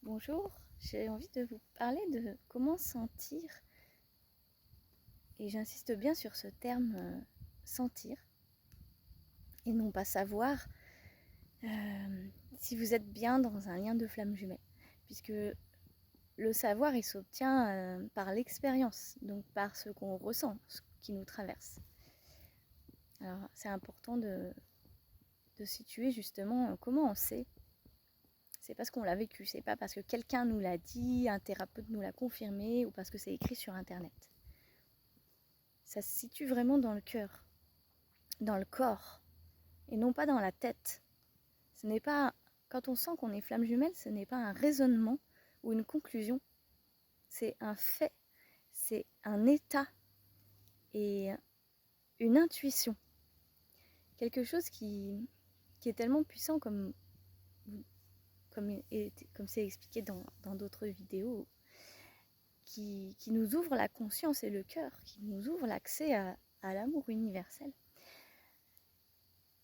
Bonjour, j'ai envie de vous parler de comment sentir, et j'insiste bien sur ce terme sentir, et non pas savoir si vous êtes bien dans un lien de flamme jumelle, puisque le savoir il s'obtient par l'expérience, donc par ce qu'on ressent, ce qui nous traverse. Alors c'est important de situer justement comment on sait. C'est parce qu'on l'a vécu, c'est pas parce que quelqu'un nous l'a dit, un thérapeute nous l'a confirmé ou parce que c'est écrit sur internet. Ça se situe vraiment dans le cœur, dans le corps, et non pas dans la tête. Ce n'est pas, quand on sent qu'on est flamme jumelle, ce n'est pas un raisonnement ou une conclusion, c'est un fait, c'est un état et une intuition. Quelque chose qui est tellement puissant comme c'est expliqué dans d'autres vidéos, qui nous ouvre la conscience et le cœur, qui nous ouvre l'accès à l'amour universel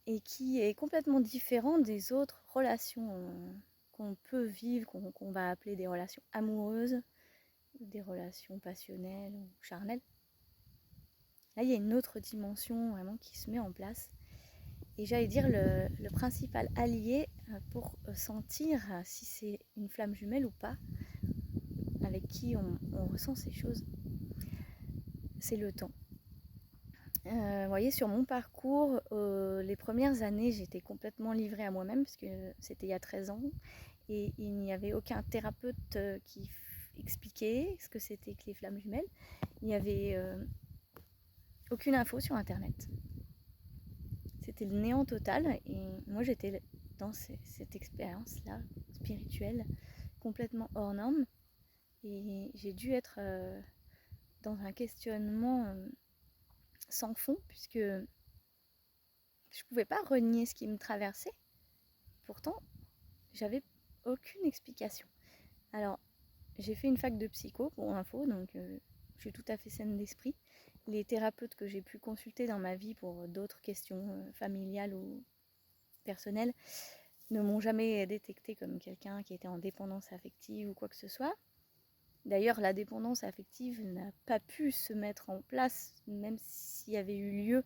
et qui est complètement différent des autres relations qu'on peut vivre, qu'on va appeler des relations amoureuses, des relations passionnelles ou charnelles. Là, il y a une autre dimension vraiment qui se met en place. Et j'allais dire le principal allié pour sentir si c'est une flamme jumelle ou pas, avec qui on ressent ces choses, c'est le temps. Vous voyez, sur mon parcours, les premières années, j'étais complètement livrée à moi-même, parce que c'était il y a 13 ans, et il n'y avait aucun thérapeute qui expliquait ce que c'était que les flammes jumelles. Il n'y avait aucune info sur internet. C'était le néant total, et moi j'étais dans cette expérience-là, spirituelle, complètement hors norme, et j'ai dû être dans un questionnement sans fond, puisque je ne pouvais pas renier ce qui me traversait. Pourtant, j'avais aucune explication. Alors, j'ai fait une fac de psycho pour info, donc je suis tout à fait saine d'esprit. Les thérapeutes que j'ai pu consulter dans ma vie pour d'autres questions familiales ou personnelles ne m'ont jamais détectée comme quelqu'un qui était en dépendance affective ou quoi que ce soit. D'ailleurs, la dépendance affective n'a pas pu se mettre en place, même s'il y avait eu lieu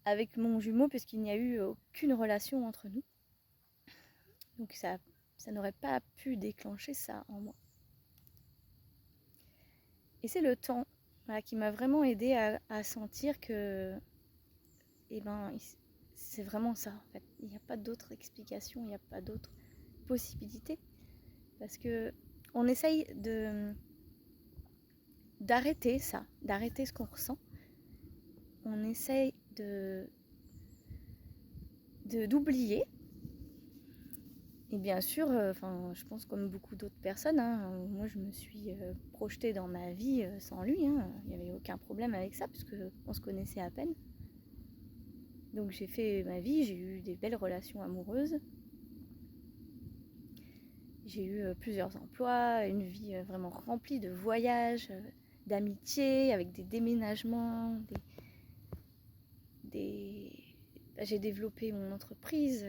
avec mon jumeau, puisqu'il n'y a eu aucune relation entre nous. Donc ça n'aurait pas pu déclencher ça en moi. Et c'est le temps qui m'a vraiment aidée à sentir que c'est vraiment ça en fait. Il n'y a pas d'autre explication, il n'y a pas d'autre possibilité. Parce que on essaye d'arrêter ça, d'arrêter ce qu'on ressent. On essaye d'oublier. Et bien sûr, je pense comme beaucoup d'autres personnes, moi je me suis projetée dans ma vie sans lui. Il n'y avait aucun problème avec ça, puisqu'on se connaissait à peine. Donc j'ai fait ma vie, j'ai eu des belles relations amoureuses. J'ai eu plusieurs emplois, une vie vraiment remplie de voyages, d'amitié, avec des déménagements, j'ai développé mon entreprise,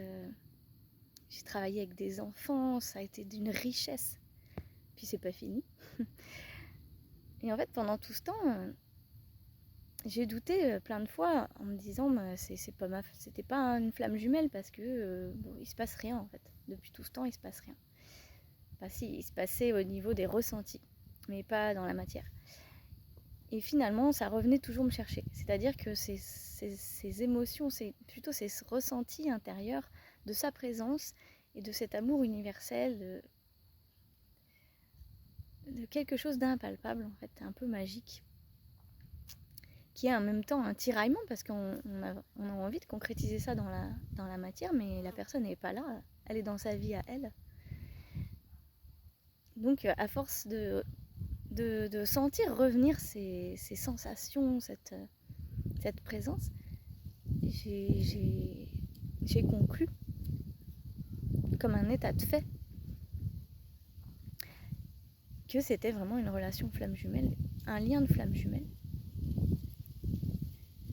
j'ai travaillé avec des enfants, ça a été d'une richesse. Puis c'est pas fini. Et en fait, pendant tout ce temps, j'ai douté plein de fois en me disant c'était pas une flamme jumelle, parce que il se passe rien en fait. Depuis tout ce temps, il se passe rien. Enfin si, il se passait au niveau des ressentis, mais pas dans la matière. Et finalement, ça revenait toujours me chercher. C'est-à-dire que ces émotions, c'est plutôt ces ressentis intérieurs de sa présence et de cet amour universel, de quelque chose d'impalpable en fait, un peu magique, qui est en même temps un tiraillement, parce qu'on a envie de concrétiser ça dans la matière, mais la personne n'est pas là, elle est dans sa vie à elle. Donc à force de sentir revenir ces sensations, cette présence, j'ai conclu, comme un état de fait, que c'était vraiment une relation flamme jumelle, un lien de flamme jumelle.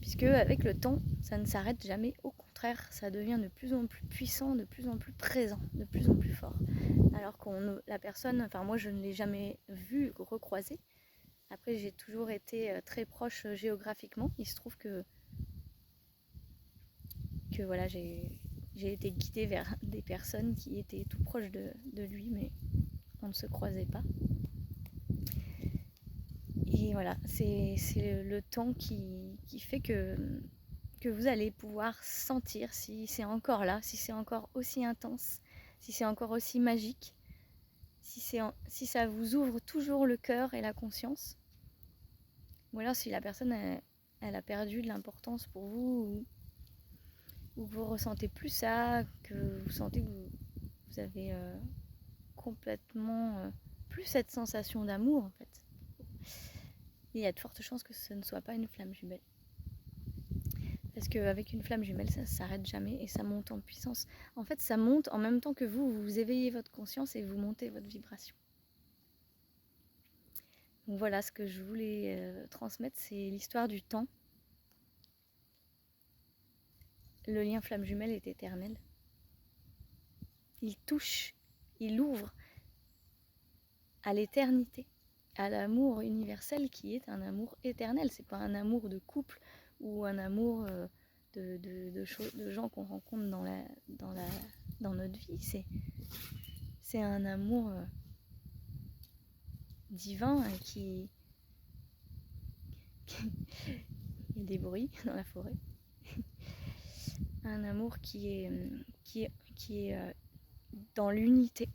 Puisque avec le temps, ça ne s'arrête jamais, au contraire. contraire, ça devient de plus en plus puissant, de plus en plus présent, de plus en plus fort. Alors que la personne, enfin moi je ne l'ai jamais vue recroiser. Après j'ai toujours été très proche géographiquement. Il se trouve que voilà, j'ai été guidée vers des personnes qui étaient tout proches de lui, mais on ne se croisait pas. Et voilà, c'est le temps qui fait que vous allez pouvoir sentir si c'est encore là, si c'est encore aussi intense, si c'est encore aussi magique, si ça vous ouvre toujours le cœur et la conscience, ou alors si la personne elle a perdu de l'importance pour vous, ou que vous ressentez plus ça, que vous sentez que vous avez complètement plus cette sensation d'amour en fait. Il y a de fortes chances que ce ne soit pas une flamme jumelle. Parce qu'avec une flamme jumelle, ça ne s'arrête jamais et ça monte en puissance. En fait, ça monte en même temps que vous éveillez votre conscience et vous montez votre vibration. Donc voilà, ce que je voulais transmettre, c'est l'histoire du temps. Le lien flamme jumelle est éternel. Il touche, il ouvre à l'éternité, à l'amour universel qui est un amour éternel. C'est pas un amour de couple ou un amour de gens qu'on rencontre dans notre vie. C'est un amour divin qui... Il y a des bruits dans la forêt. Un amour qui est dans l'unité.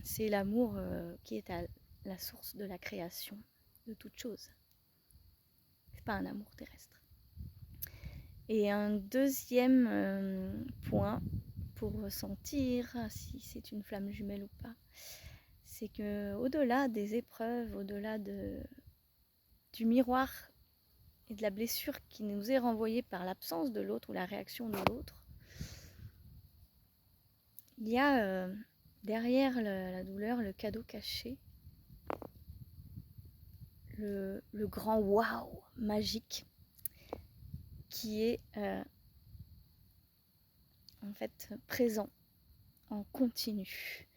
C'est l'amour qui est à la source de la création de toute chose. C'est pas un amour terrestre. Et un deuxième point pour ressentir si c'est une flamme jumelle ou pas, c'est que au-delà des épreuves, au-delà du miroir et de la blessure qui nous est renvoyée par l'absence de l'autre ou la réaction de l'autre, il y a derrière la douleur le cadeau caché, le grand waouh magique qui est en fait présent en continu.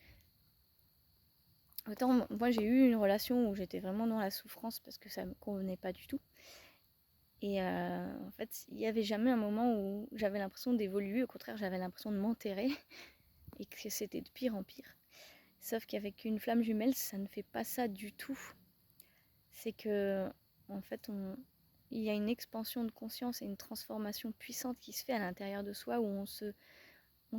Autant moi j'ai eu une relation où j'étais vraiment dans la souffrance parce que ça me convenait pas du tout. Et en fait, il n'y avait jamais un moment où j'avais l'impression d'évoluer, au contraire j'avais l'impression de m'enterrer et que c'était de pire en pire. Sauf qu'avec une flamme jumelle, ça ne fait pas ça du tout. C'est que en fait il y a une expansion de conscience et une transformation puissante qui se fait à l'intérieur de soi où on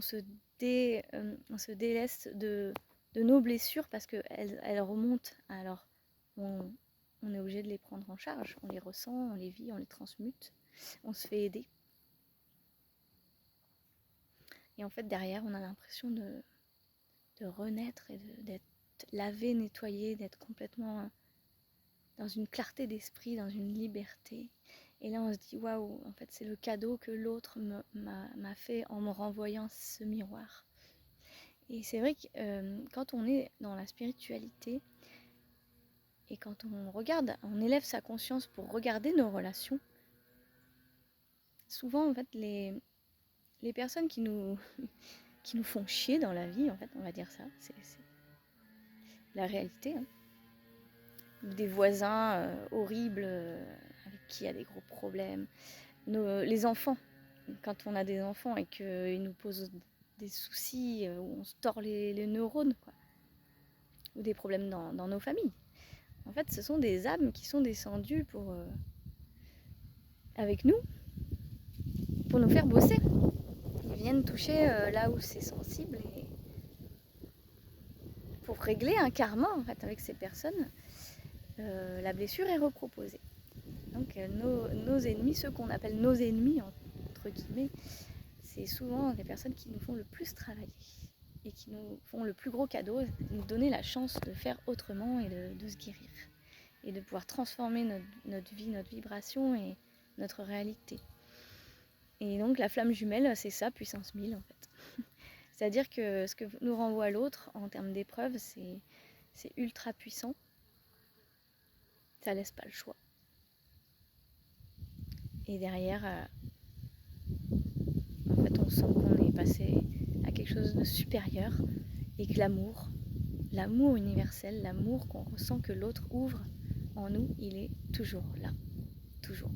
se déleste de nos blessures parce qu'elles remontent. Alors on est obligé de les prendre en charge, on les ressent, on les vit, on les transmute, on se fait aider. Et en fait derrière on a l'impression de renaître et d'être lavé, nettoyé, d'être complètement dans une clarté d'esprit, dans une liberté. Et là on se dit waouh, en fait c'est le cadeau que l'autre m'a fait en me renvoyant ce miroir. Et c'est vrai que quand on est dans la spiritualité et quand on regarde, on élève sa conscience pour regarder nos relations, souvent en fait les personnes qui nous font chier dans la vie, en fait on va dire ça, c'est la réalité, hein. Des voisins horribles avec qui il y a des gros problèmes, les enfants, quand on a des enfants et qu'ils nous posent des soucis où on se tord les neurones, quoi. Ou des problèmes dans nos familles. En fait, ce sont des âmes qui sont descendues avec nous pour nous faire bosser. Ils viennent toucher là où c'est sensible et pour régler un karma en fait avec ces personnes. La blessure est reproposée. Donc nos ennemis, ceux qu'on appelle nos ennemis entre guillemets, c'est souvent les personnes qui nous font le plus travailler et qui nous font le plus gros cadeau, nous donner la chance de faire autrement et de se guérir et de pouvoir transformer notre vie, notre vibration et notre réalité. Et donc la flamme jumelle, c'est ça, puissance 1000 en fait. C'est-à-dire que ce que nous renvoie l'autre en termes d'épreuves, c'est ultra puissant. Ça laisse pas le choix. Et derrière, en fait, fait on sent qu'on est passé à quelque chose de supérieur et que l'amour universel, l'amour qu'on ressent que l'autre ouvre en nous, il est toujours là, toujours.